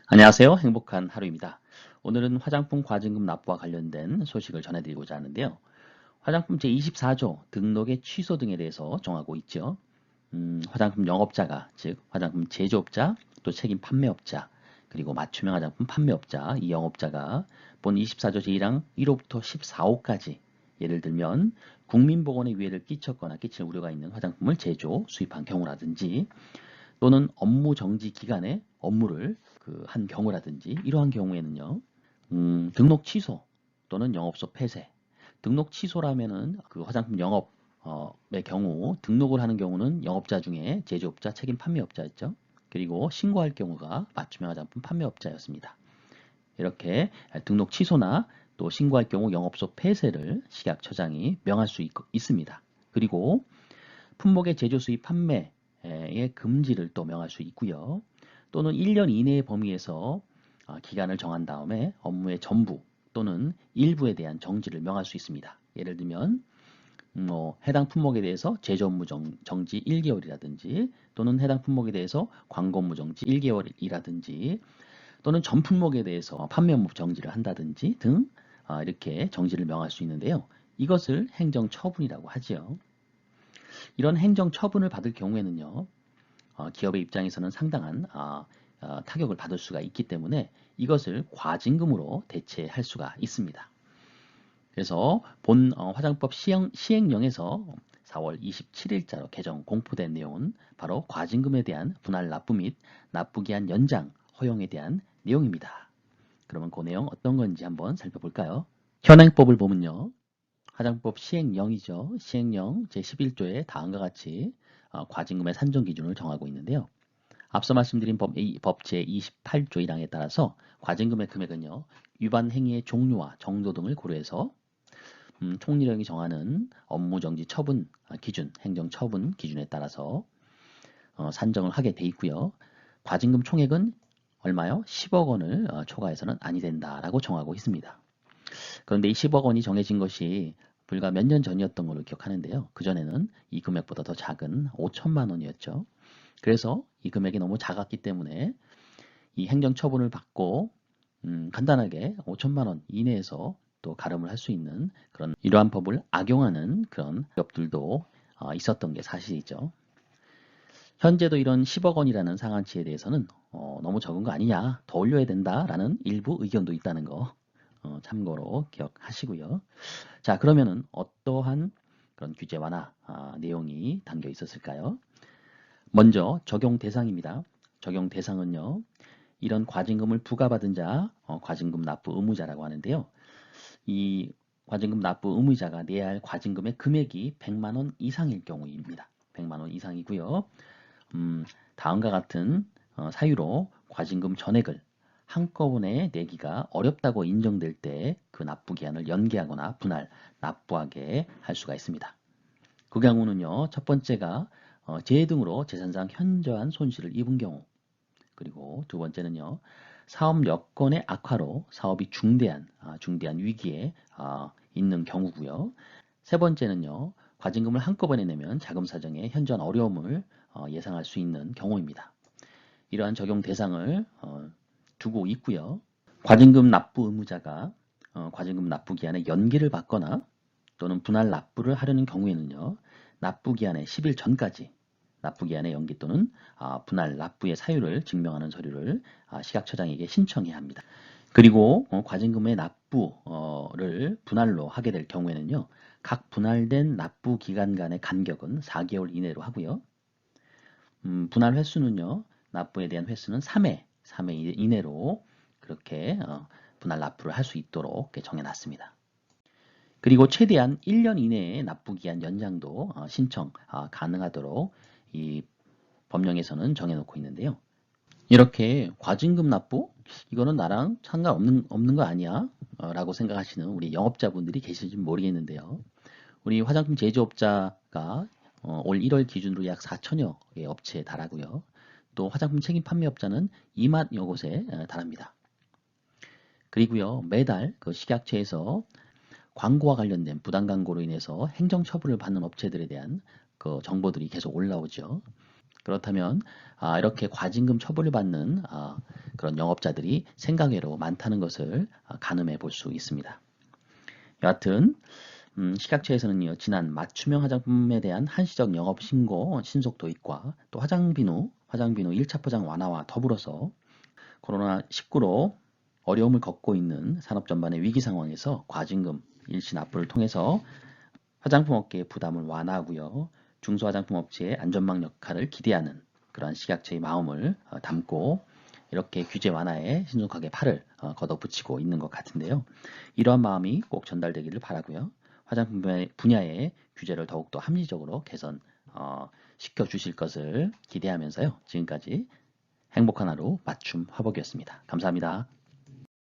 안녕하세요. 행복한 하루입니다. 오늘은 화장품 과징금 납부와 관련된 소식을 전해드리고자 하는데요. 화장품 제24조 등록의 취소 등에 대해서 정하고 있죠. 화장품 영업자가, 즉 화장품 제조업자, 또 책임 판매업자, 그리고 맞춤형 화장품 판매업자, 이 영업자가 본 24조 제1항 1호부터 14호까지 예를 들면 국민보건에 위해를 끼쳤거나 끼칠 우려가 있는 화장품을 제조, 수입한 경우라든지 또는 업무 정지 기간에 업무를 한 경우라든지 이러한 경우에는요. 등록 취소 또는 영업소 폐쇄. 등록 취소라면은 그 화장품 영업의 경우 등록을 하는 경우는 영업자 중에 제조업자, 책임 판매업자였죠. 그리고 신고할 경우가 맞춤형 화장품 판매업자였습니다. 이렇게 등록 취소나 또 신고할 경우 영업소 폐쇄를 식약처장이 명할 수 있습니다. 그리고 품목의 제조, 수입, 판매의 금지를 또 명할 수 있고요. 또는 1년 이내의 범위에서 기간을 정한 다음에 업무의 전부 또는 일부에 대한 정지를 명할 수 있습니다. 예를 들면 해당 품목에 대해서 제조 업무 정지 1개월이라든지 또는 해당 품목에 대해서 광고 업무 정지 1개월이라든지 또는 전 품목에 대해서 판매 업무 정지를 한다든지 등 이렇게 정지를 명할 수 있는데요. 이것을 행정처분이라고 하지요. 이런 행정처분을 받을 경우에는요. 기업의 입장에서는 상당한 타격을 받을 수가 있기 때문에 이것을 과징금으로 대체할 수가 있습니다. 그래서 본 화장법 시행령에서 4월 27일자로 개정 공포된 내용은 바로 과징금에 대한 분할 납부 및 납부기한 연장 허용에 대한 내용입니다. 그러면 그 내용 어떤 건지 한번 살펴볼까요? 현행법을 보면요. 화장법 시행령이죠. 시행령 제11조에 다음과 같이 과징금의 산정 기준을 정하고 있는데요. 앞서 말씀드린 법 제28조 1항에 따라서 과징금의 금액은요. 위반 행위의 종류와 정도 등을 고려해서 총리령이 정하는 업무정지 처분 기준, 행정처분 기준에 따라서 산정을 하게 돼 있고요. 과징금 총액은 얼마요? 10억 원을 초과해서는 아니 된다라고 정하고 있습니다. 그런데 이 10억 원이 정해진 것이 불과 몇 년 전이었던 걸로 기억하는데요. 그전에는 이 금액보다 더 작은 5천만 원이었죠. 그래서 이 금액이 너무 작았기 때문에 이 행정처분을 받고 간단하게 5천만 원 이내에서 또 가름을 할 수 있는 그런 이러한 법을 악용하는 그런 기업들도 있었던 게 사실이죠. 현재도 이런 10억 원이라는 상한치에 대해서는 너무 적은 거 아니냐, 더 올려야 된다라는 일부 의견도 있다는 거 참고로 기억하시고요. 자, 그러면은 어떠한 그런 규제 완화 내용이 담겨 있었을까요? 먼저 적용 대상입니다. 적용 대상은요. 이런 과징금을 부과받은 자, 과징금 납부 의무자라고 하는데요. 이 과징금 납부 의무자가 내야 할 과징금의 금액이 100만 원 이상일 경우입니다. 100만 원 이상이고요. 다음과 같은 사유로 과징금 전액을 한꺼번에 내기가 어렵다고 인정될 때 그 납부 기한을 연기하거나 분할, 납부하게 할 수가 있습니다. 그 경우는요. 첫 번째가 재해 등으로 재산상 현저한 손실을 입은 경우, 그리고 두 번째는요. 사업 여건의 악화로 사업이 중대한 위기에 있는 경우고요. 세 번째는요. 과징금을 한꺼번에 내면 자금 사정에 현저한 어려움을 예상할 수 있는 경우입니다. 이러한 적용 대상을 두고 있고요. 과징금 납부 의무자가 과징금 납부 기한에 연기를 받거나 또는 분할 납부를 하려는 경우에는요. 납부 기한의 10일 전까지 납부 기한의 연기 또는 분할 납부의 사유를 증명하는 서류를 식약처장에게 신청해야 합니다. 그리고 과징금의 납부를 분할로 하게 될 경우에는요. 각 분할된 납부 기간 간의 간격은 4개월 이내로 하고요. 분할 횟수는요. 납부에 대한 횟수는 3회 이내로 그렇게 분할 납부를 할 수 있도록 정해놨습니다. 그리고 최대한 1년 이내에 납부기한 연장도 신청 가능하도록 이 법령에서는 정해놓고 있는데요. 이렇게 과징금 납부? 이거는 나랑 상관없는 거 아니야? 라고 생각하시는 우리 영업자분들이 계실지 모르겠는데요. 우리 화장품 제조업자가 올 1월 기준으로 약 4천여 개 업체에 달하고요. 또 화장품 책임 판매업자는 2만여 곳에 달합니다. 그리고요, 매달 그 식약처에서 광고와 관련된 부당 광고로 인해서 행정처분을 받는 업체들에 대한 그 정보들이 계속 올라오죠. 그렇다면 이렇게 과징금 처벌을 받는 그런 영업자들이 생각외로 많다는 것을 가늠해 볼 수 있습니다. 여하튼 식약처에서는요, 지난 맞춤형 화장품에 대한 한시적 영업 신고 신속 도입과 또 화장비누 1차 포장 완화와 더불어서 코로나19로 어려움을 겪고 있는 산업 전반의 위기 상황에서 과징금 일시 납부를 통해서 화장품 업계의 부담을 완화하고요. 중소화장품 업체의 안전망 역할을 기대하는 그러한 식약처의 마음을 담고 이렇게 규제 완화에 신속하게 팔을 걷어붙이고 있는 것 같은데요. 이러한 마음이 꼭 전달되기를 바라고요. 화장품 분야의 규제를 더욱더 합리적으로 개선 시켜 주실 것을 기대하면서요. 지금까지 행복한 하루 맞춤 화복이었습니다. 감사합니다.